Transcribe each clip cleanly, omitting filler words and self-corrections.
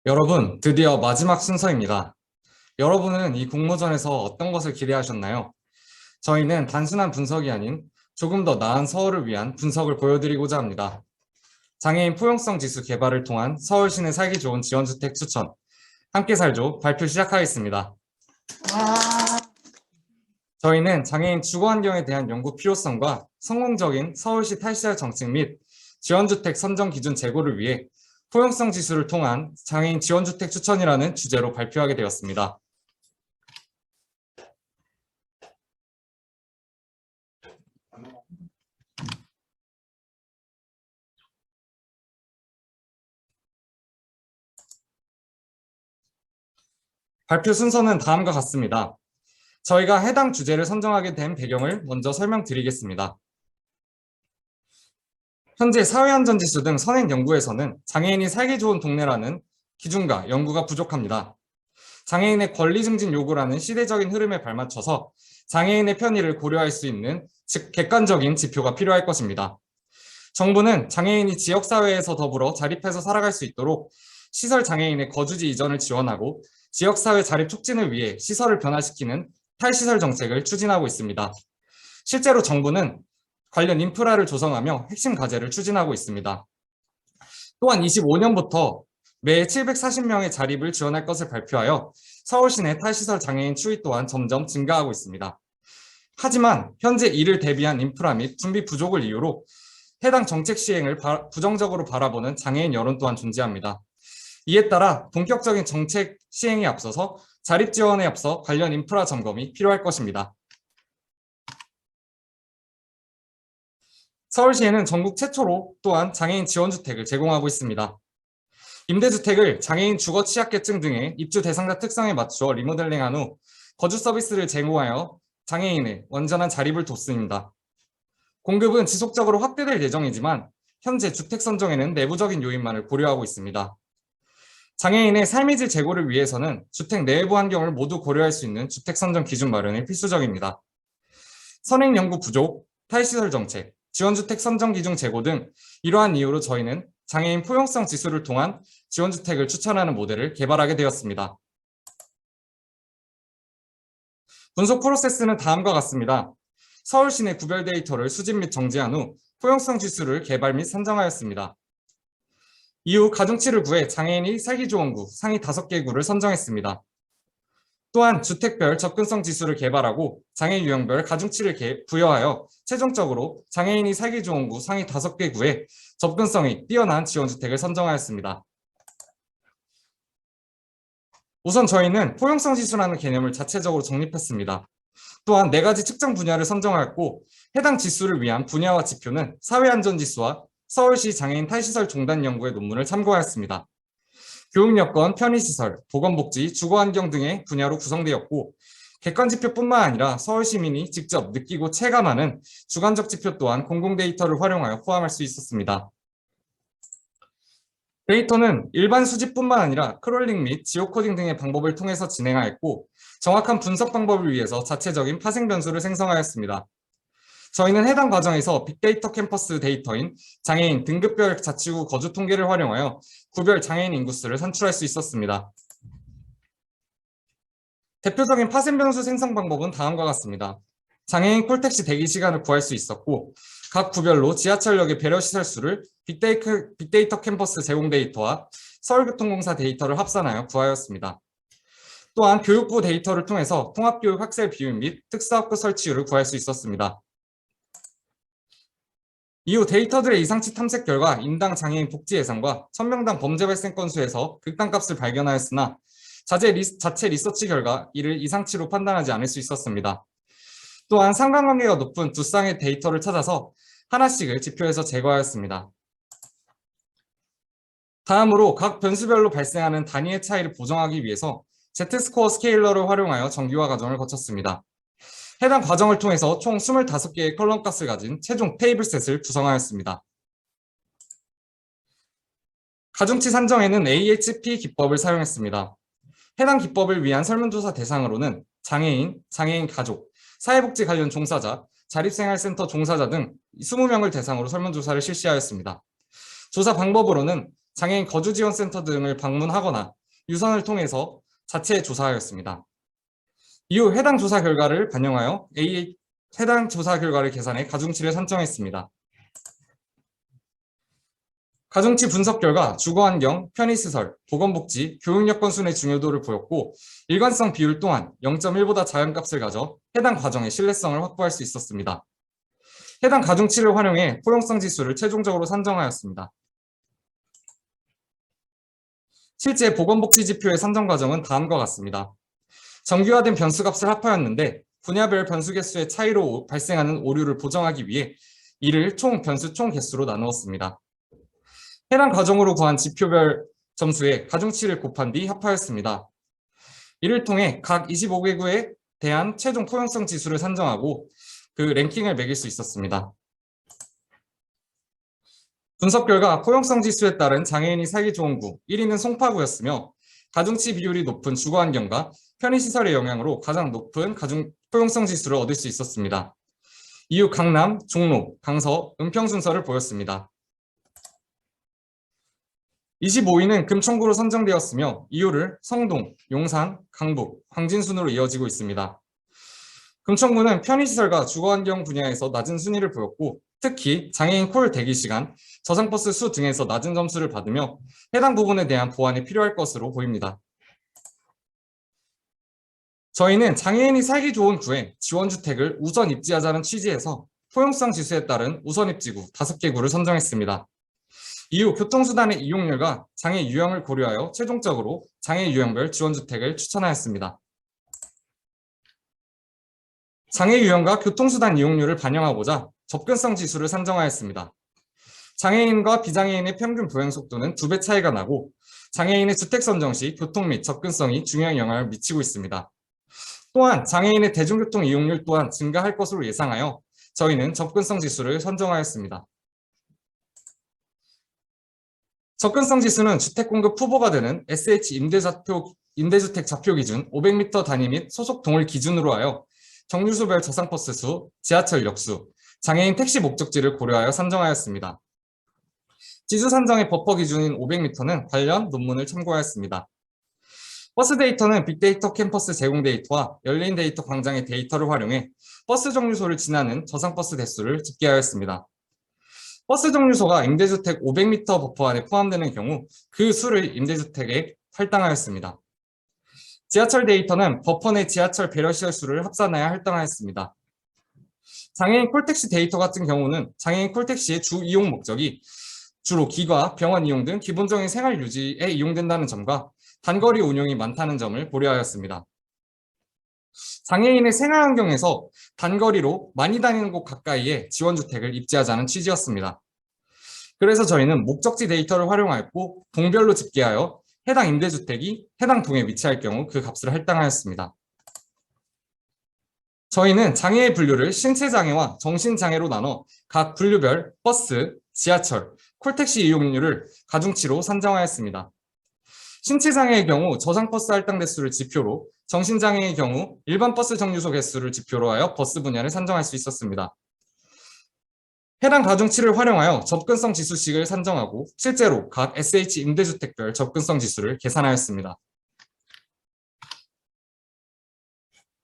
여러분, 드디어 마지막 순서입니다. 여러분은 이 공모전에서 어떤 것을 기대하셨나요? 저희는 단순한 분석이 아닌 조금 더 나은 서울을 위한 분석을 보여드리고자 합니다. 장애인 포용성 지수 개발을 통한 서울 시내 살기 좋은 지원주택 추천. 함께 살죠. 발표 시작하겠습니다. 저희는 장애인 주거 환경에 대한 연구 필요성과 성공적인 서울시 탈시설 정책 및 지원주택 선정 기준 제고를 위해 포용성 지수를 통한 장애인 지원주택 추천이라는 주제로 발표하게 되었습니다. 발표 순서는 다음과 같습니다. 저희가 해당 주제를 선정하게 된 배경을 먼저 설명드리겠습니다. 현재 사회안전지수 등 선행 연구에서는 장애인이 살기 좋은 동네라는 기준과 연구가 부족합니다. 장애인의 권리 증진 요구라는 시대적인 흐름에 발맞춰서 장애인의 편의를 고려할 수 있는 즉 객관적인 지표가 필요할 것입니다. 정부는 장애인이 지역사회에서 더불어 자립해서 살아갈 수 있도록 시설 장애인의 거주지 이전을 지원하고 지역사회 자립 촉진을 위해 시설을 변화시키는 탈시설 정책을 추진하고 있습니다. 실제로 정부는 관련 인프라를 조성하며 핵심 과제를 추진하고 있습니다. 또한 25년부터 매 740명의 자립을 지원할 것을 발표하여 서울 시내 탈시설 장애인 추이 또한 점점 증가하고 있습니다. 하지만 현재 이를 대비한 인프라 및 준비 부족을 이유로 해당 정책 시행을 부정적으로 바라보는 장애인 여론 또한 존재합니다. 이에 따라 본격적인 정책 시행에 앞서서 자립 지원에 앞서 관련 인프라 점검이 필요할 것입니다. 서울시에는 전국 최초로 또한 장애인 지원주택을 제공하고 있습니다. 임대주택을 장애인 주거 취약계층 등의 입주 대상자 특성에 맞추어 리모델링한 후 거주 서비스를 제공하여 장애인의 완전한 자립을 돕습니다. 공급은 지속적으로 확대될 예정이지만 현재 주택 선정에는 내부적인 요인만을 고려하고 있습니다. 장애인의 삶의 질 제고를 위해서는 주택 내부 환경을 모두 고려할 수 있는 주택 선정 기준 마련이 필수적입니다. 선행 연구 부족, 탈시설 정책, 지원주택 선정 기준 제고 등 이러한 이유로 저희는 장애인 포용성 지수를 통한 지원주택을 추천하는 모델을 개발하게 되었습니다. 분석 프로세스는 다음과 같습니다. 서울 시내 구별 데이터를 수집 및 정지한 후 포용성 지수를 개발 및 선정하였습니다. 이후 가중치를 구해 장애인이 살기 좋은 구 상위 5개 구를 선정했습니다. 또한 주택별 접근성 지수를 개발하고 장애 유형별 가중치를 부여하여 최종적으로 장애인이 살기 좋은 구 상위 5개 구에 접근성이 뛰어난 지원주택을 선정하였습니다. 우선 저희는 포용성 지수라는 개념을 자체적으로 정립했습니다. 또한 4가지 측정 분야를 선정하였고 해당 지수를 위한 분야와 지표는 사회안전지수와 서울시 장애인 탈시설 종단 연구의 논문을 참고하였습니다. 교육여건, 편의시설, 보건복지, 주거환경 등의 분야로 구성되었고 객관지표뿐만 아니라 서울 시민이 직접 느끼고 체감하는 주관적 지표 또한 공공데이터를 활용하여 포함할 수 있었습니다. 데이터는 일반 수집뿐만 아니라 크롤링 및 지오코딩 등의 방법을 통해서 진행하였고 정확한 분석 방법을 위해서 자체적인 파생 변수를 생성하였습니다. 저희는 해당 과정에서 빅데이터 캠퍼스 데이터인 장애인 등급별 자치구 거주 통계를 활용하여 구별 장애인 인구수를 산출할 수 있었습니다. 대표적인 파생 변수 생성 방법은 다음과 같습니다. 장애인 콜택시 대기 시간을 구할 수 있었고 각 구별로 지하철역의 배려시설 수를 빅데이터 캠퍼스 제공 데이터와 서울교통공사 데이터를 합산하여 구하였습니다. 또한 교육부 데이터를 통해서 통합교육 학생 비율 및 특수학교 설치율을 구할 수 있었습니다. 이후 데이터들의 이상치 탐색 결과 인당 장애인 복지 예상과 1000명당 범죄 발생 건수에서 극단값을 발견하였으나 자체 리서치 결과 이를 이상치로 판단하지 않을 수 있었습니다. 또한 상관관계가 높은 두 쌍의 데이터를 찾아서 하나씩을 지표에서 제거하였습니다. 다음으로 각 변수별로 발생하는 단위의 차이를 보정하기 위해서 Z스코어 스케일러를 활용하여 정규화 과정을 거쳤습니다. 해당 과정을 통해서 총 25개의 컬럼 값을 가진 최종 테이블셋을 구성하였습니다. 가중치 산정에는 AHP 기법을 사용했습니다. 해당 기법을 위한 설문조사 대상으로는 장애인, 장애인 가족, 사회복지 관련 종사자, 자립생활센터 종사자 등 20명을 대상으로 설문조사를 실시하였습니다. 조사 방법으로는 장애인 거주지원센터 등을 방문하거나 유선을 통해서 자체 조사하였습니다. 이후 해당 조사 결과를 반영하여 해당 조사 결과를 계산해 가중치를 산정했습니다. 가중치 분석 결과 주거환경, 편의시설, 보건복지, 교육여건 순의 중요도를 보였고 일관성 비율 또한 0.1보다 작은 값을 가져 해당 과정의 신뢰성을 확보할 수 있었습니다. 해당 가중치를 활용해 포용성 지수를 최종적으로 산정하였습니다. 실제 보건복지 지표의 산정 과정은 다음과 같습니다. 정규화된 변수값을 합하였는데 분야별 변수 개수의 차이로 발생하는 오류를 보정하기 위해 이를 총 변수 총 개수로 나누었습니다. 해당 과정으로 구한 지표별 점수에 가중치를 곱한 뒤 합하였습니다. 이를 통해 각 25개구에 대한 최종 포용성 지수를 산정하고 그 랭킹을 매길 수 있었습니다. 분석 결과 포용성 지수에 따른 장애인이 살기 좋은 구 1위는 송파구였으며 가중치 비율이 높은 주거환경과 편의시설의 영향으로 가장 높은 포용성 지수를 얻을 수 있었습니다. 이후 강남, 종로, 강서, 은평 순서를 보였습니다. 25위는 금천구로 선정되었으며 이후를 성동, 용산, 강북, 광진 순으로 이어지고 있습니다. 금천구는 편의시설과 주거환경 분야에서 낮은 순위를 보였고 특히 장애인 콜 대기시간, 저상버스 수 등에서 낮은 점수를 받으며 해당 부분에 대한 보완이 필요할 것으로 보입니다. 저희는 장애인이 살기 좋은 구에 지원주택을 우선 입지하자는 취지에서 포용성 지수에 따른 우선 입지구 5개 구를 선정했습니다. 이후 교통수단의 이용률과 장애 유형을 고려하여 최종적으로 장애 유형별 지원주택을 추천하였습니다. 장애 유형과 교통수단 이용률을 반영하고자 접근성 지수를 산정하였습니다. 장애인과 비장애인의 평균 보행 속도는 2배 차이가 나고 장애인의 주택 선정 시 교통 및 접근성이 중요한 영향을 미치고 있습니다. 또한 장애인의 대중교통 이용률 또한 증가할 것으로 예상하여 저희는 접근성 지수를 선정하였습니다. 접근성 지수는 주택 공급 후보가 되는 SH 임대주택 좌표 기준 500m 단위 및 소속 동을 기준으로 하여 정류소별 저상버스 수, 지하철 역수, 장애인 택시 목적지를 고려하여 산정하였습니다. 지수 산정의 버퍼 기준인 500m는 관련 논문을 참고하였습니다. 버스 데이터는 빅데이터 캠퍼스 제공 데이터와 열린 데이터 광장의 데이터를 활용해 버스 정류소를 지나는 저상버스 대수를 집계하였습니다. 버스 정류소가 임대주택 500m 버퍼 안에 포함되는 경우 그 수를 임대주택에 할당하였습니다. 지하철 데이터는 버퍼 내 지하철 배려시설 수를 합산하여 할당하였습니다. 장애인 콜택시 데이터 같은 경우는 장애인 콜택시의 주 이용 목적이 주로 기과, 병원 이용 등 기본적인 생활 유지에 이용된다는 점과 단거리 운용이 많다는 점을 고려하였습니다. 장애인의 생활 환경에서 단거리로 많이 다니는 곳 가까이에 지원주택을 입지하자는 취지였습니다. 그래서 저희는 목적지 데이터를 활용하였고 동별로 집계하여 해당 임대주택이 해당 동에 위치할 경우 그 값을 할당하였습니다. 저희는 장애의 분류를 신체장애와 정신장애로 나눠 각 분류별 버스, 지하철, 콜택시 이용률을 가중치로 산정하였습니다. 신체장애의 경우 저상버스 할당 대수를 지표로, 정신장애의 경우 일반 버스 정류소 개수를 지표로 하여 버스 분야를 산정할 수 있었습니다. 해당 가중치를 활용하여 접근성 지수식을 산정하고 실제로 각 SH 임대주택별 접근성 지수를 계산하였습니다.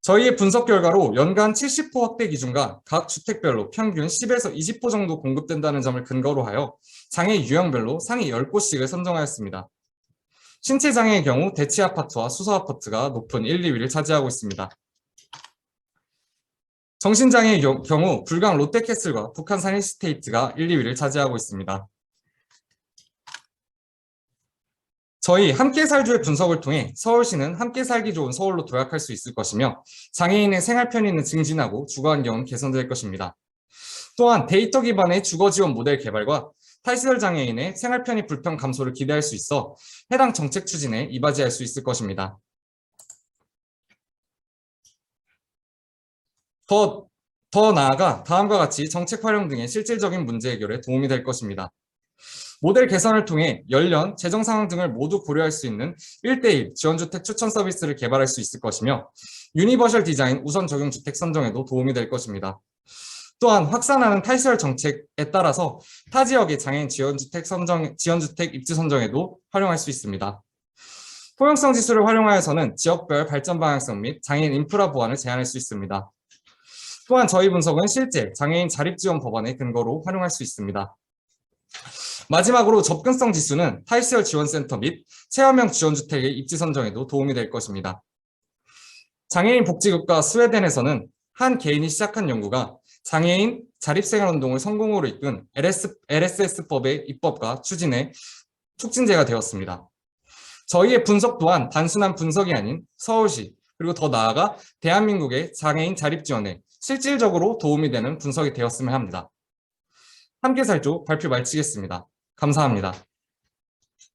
저희의 분석 결과로 연간 70호 확대 기준과 각 주택별로 평균 10에서 20호 정도 공급된다는 점을 근거로 하여 장애 유형별로 상위 10곳씩을 선정하였습니다. 신체장애의 경우 대치아파트와 수서아파트가 높은 1, 2위를 차지하고 있습니다. 정신장애의 경우 불강 롯데캐슬과 북한 산힐스테이트가 1, 2위를 차지하고 있습니다. 저희 함께 살주의 분석을 통해 서울시는 함께 살기 좋은 서울로 도약할 수 있을 것이며 장애인의 생활 편의는 증진하고 주거환경은 개선될 것입니다. 또한 데이터 기반의 주거지원 모델 개발과 탈시설 장애인의 생활 편의 불편 감소를 기대할 수 있어 해당 정책 추진에 이바지할 수 있을 것입니다. 더 나아가 다음과 같이 정책 활용 등의 실질적인 문제 해결에 도움이 될 것입니다. 모델 개선을 통해 연령, 재정 상황 등을 모두 고려할 수 있는 1:1 지원주택 추천 서비스를 개발할 수 있을 것이며 유니버셜 디자인 우선 적용 주택 선정에도 도움이 될 것입니다. 또한 확산하는 탈시설 정책에 따라서 타 지역의 장애인 지원주택 입지 선정에도 활용할 수 있습니다. 포용성 지수를 활용하여서는 지역별 발전 방향성 및 장애인 인프라 보완을 제한할 수 있습니다. 또한 저희 분석은 실제 장애인 자립지원 법안의 근거로 활용할 수 있습니다. 마지막으로 접근성 지수는 탈시설 지원센터 및 체험형 지원주택의 입지 선정에도 도움이 될 것입니다. 장애인 복지국가 스웨덴에서는 한 개인이 시작한 연구가 장애인 자립생활운동을 성공으로 이끈 LSS법의 입법과 추진에 촉진제가 되었습니다. 저희의 분석 또한 단순한 분석이 아닌 서울시 그리고 더 나아가 대한민국의 장애인 자립지원에 실질적으로 도움이 되는 분석이 되었으면 합니다. 함께 살죠 발표 마치겠습니다. 감사합니다.